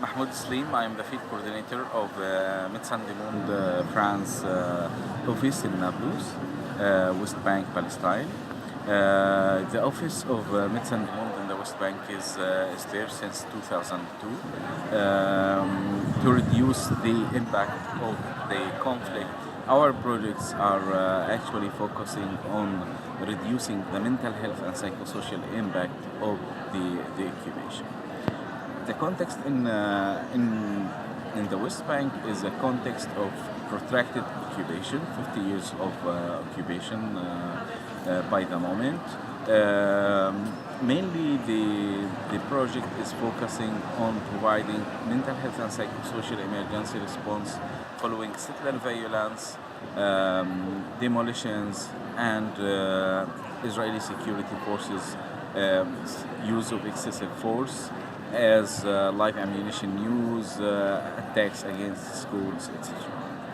Mahmoud Isleem. I am the field coordinator of Médecins du Monde France office in Nablus, West Bank, Palestine. The office of Médecins du Monde in the West Bank is there since 2002 to reduce the impact of the conflict. Our projects are actually focusing on reducing the mental health and psychosocial impact of the occupation. The context in the West Bank is a context of protracted occupation, 50 years of occupation by the moment. Mainly the project is focusing on providing mental health and psychosocial emergency response following settler violence, demolitions, and Israeli security forces use of excessive force as live ammunition use, attacks against schools, etc.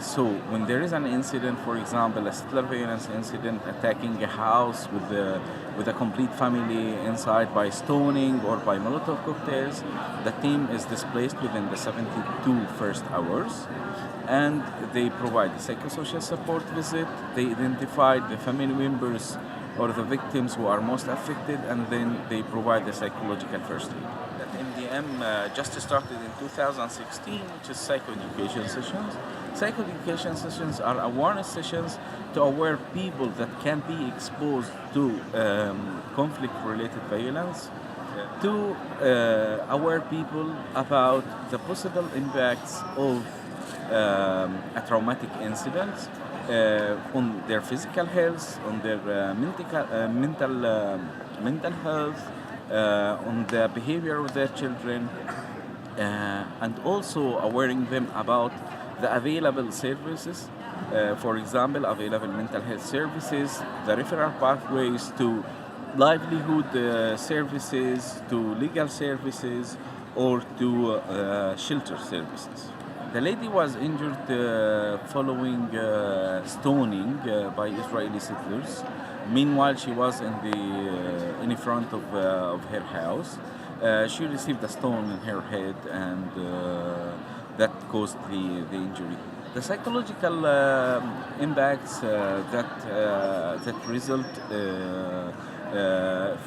So when there is an incident, for example, a settler violence incident attacking a house with a complete family inside by stoning or by Molotov cocktails, the team is displaced within the 72 first hours, and they provide the psychosocial support visit. They identify the family members or the victims who are most affected, and then they provide the psychological first aid. MDM just started in 2016, which is psychoeducation sessions. Psychoeducation sessions are awareness sessions to aware people that can be exposed to conflict-related violence, to aware people about the possible impacts of a traumatic incident on their physical health, on their mental health, on the behavior of their children, and also awareing them about the available services, for example, available mental health services, the referral pathways to livelihood services, to legal services, or to shelter services. The lady was injured following stoning by Israeli settlers. Meanwhile, she was in front of her house. She received a stone in her head, and that caused the injury. The psychological impacts that result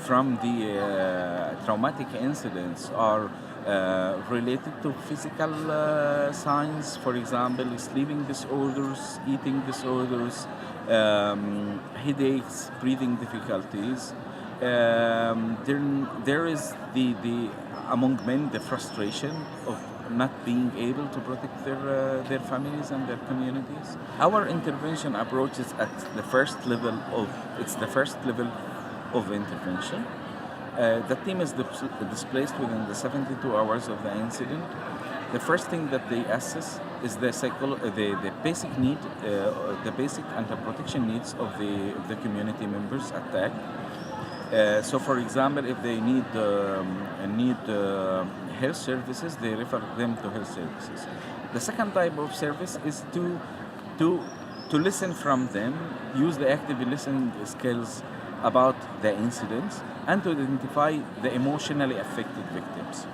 from the traumatic incidents are related to physical signs, for example, sleeping disorders, eating disorders, headaches, breathing difficulties. There is the among men the frustration of not being able to protect their families and their communities. Our intervention approach is at the first level of intervention. The team is displaced within the 72 hours of the incident. The first thing that they assess is the basic need, the basic and the protection needs of the community members attacked. So, for example, if they need health services, they refer them to health services. The second type of service is to listen from them, use the active listening skills about the incidents, and to identify the emotionally affected victims.